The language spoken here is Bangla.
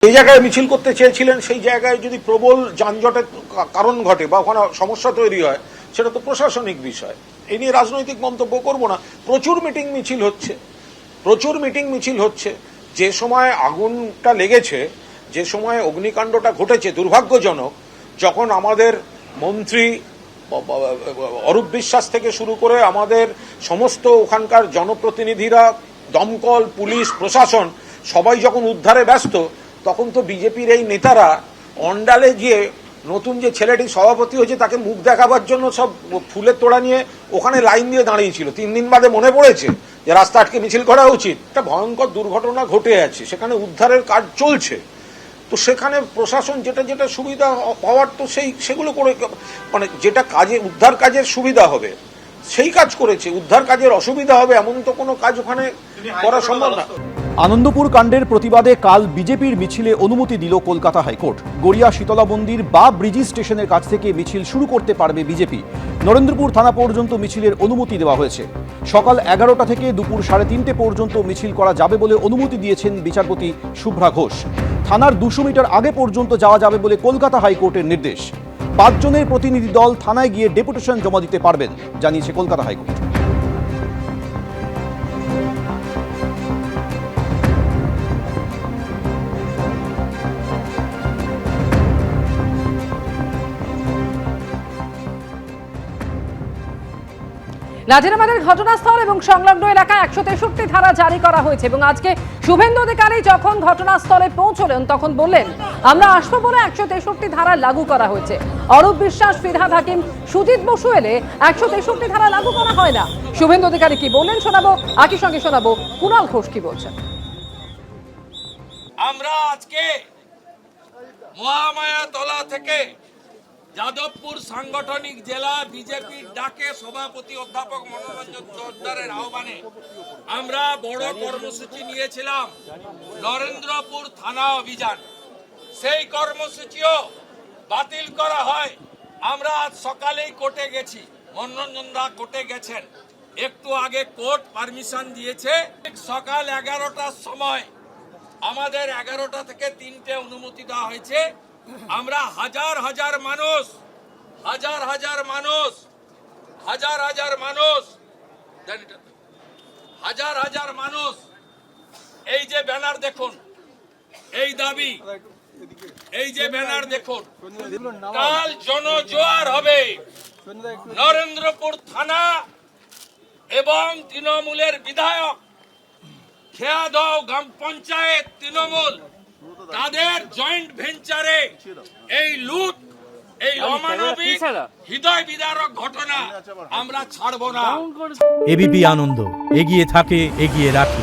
এই জায়গায় মিছিল করতে চেয়েছিলেন, সেই জায়গায় যদি প্রবল যানজটের কারণ ঘটে বা ওখানে সমস্যা তৈরি হয়, সেটা তো প্রশাসনিক বিষয়। এই নিয়ে রাজনৈতিক মন্তব্য করব না। প্রচুর মিটিং মিছিল হচ্ছে। যে সময় আগুনটা লেগেছে, যে সময় অগ্নিকাণ্ডটা ঘটেছে দুর্ভাগ্যজনক, যখন আমাদের মন্ত্রী অরূপ বিশ্বাস থেকে শুরু করে আমাদের সমস্ত ওখানকার জনপ্রতিনিধিরা, দমকল, পুলিশ, প্রশাসন সবাই যখন উদ্ধারে ব্যস্ত, তখন তো বিজেপির এই নেতারা অন্ডালে গিয়ে নতুন যে ছেলেটি সভাপতি হয়েছে তাকে মুখ দেখাবার জন্য সব ফুলের তোড়া নিয়ে ওখানে লাইন দিয়ে দাঁড়িয়েছিল। 3 দিন বাদে মনে পড়েছে যে রাস্তা আটকে মিছিল করা উচিত। একটা ভয়ঙ্কর দুর্ঘটনা ঘটে আছে, সেখানে উদ্ধারের কাজ চলছে। তো সেখানে প্রশাসন যেটা সুবিধা হওয়ার তো সেগুলো করে, মানে যেটা কাজে উদ্ধার কাজের সুবিধা হবে সেই কাজ করেছে। উদ্ধার কাজের অসুবিধা হবে এমন তো কোনো কাজ ওখানে করা সম্ভব না। আনন্দপুর কাণ্ডের প্রতিবাদে কাল বিজেপির মিছিলে অনুমতি দিল কলকাতা হাইকোর্ট। গড়িয়া শীতলা মন্দির বা ব্রিজি স্টেশনের কাছ থেকে মিছিল শুরু করতে পারবে বিজেপি। নরেন্দ্রপুর থানা পর্যন্ত মিছিলের অনুমতি দেওয়া হয়েছে। সকাল 11টা থেকে দুপুর 3:30 পর্যন্ত মিছিল করা যাবে বলে অনুমতি দিয়েছেন বিচারপতি শুভ্রা ঘোষ। থানার 200 মিটার আগে পর্যন্ত যাওয়া যাবে বলে কলকাতা হাইকোর্টের নির্দেশ। 5 জনের প্রতিনিধি দল থানায় গিয়ে ডেপুটেশন জমা দিতে পারবেন, জানিয়েছে কলকাতা হাইকোর্ট। নাজিরাবাদের ঘটনাস্থল এবং সংলগ্ন এলাকায় 163 ধারা জারি করা হয়েছে এবং আজকে শুভেন্দু অধিকারী যখন ঘটনাস্থলে পৌঁছলেন তখন বললেন, আমরা আসবো বলে 163 ধারা লাগু করা হয়েছে। অরূপ বিশ্বাস, ফিরহাদ হাকিম, সুজিত বসু এলে 163 ধারা লাগু করা হয় না। শুভেন্দু অধিকারী কি বললেন শোনাবো, একই সঙ্গে শোনাবো কুণাল ঘোষ কি বলছেন। আমরা আজকে মহামায়াতলা থেকে যাদবপুর সাংগঠনিক জেলা বিজেপির ডাকে সভাপতি অধ্যাপক মনোরঞ্জন সর্দারের আহ্বানে আমরা বড় কর্মসূচি নিয়েছিলাম, নরেন্দ্রপুর থানা অভিযান। সেই কর্মসূচিও বাতিল করা হয়। আমরা আজ সকালেই কোর্টে গেছি, মনোরঞ্জন দা কোর্টে গেছেন, একটু আগে কোর্ট পারমিশন দিয়েছে। সকাল 11টার সময় আমাদের 11টা থেকে 3টে অনুমতি দেওয়া হয়েছে। আমরা হাজার হাজার মানুষ এই যে ব্যানার দেখুন, এই দাবি, এই যে ব্যানার দেখুন, কাল জনজোয়ার হবে। নরেন্দ্রপুর থানা এবং তৃণমূলের বিধায়ক, খেয়াদহ গ্রাম পঞ্চায়েত তৃণমূল, তাদের জয়েন্ট ভেঞ্চারে এই লুট, এই অমানবিক হৃদয় বিদারক ঘটনা আমরা ছাড়বো না। এবিপি আনন্দ, এগিয়ে থাকে, এগিয়ে রাখে।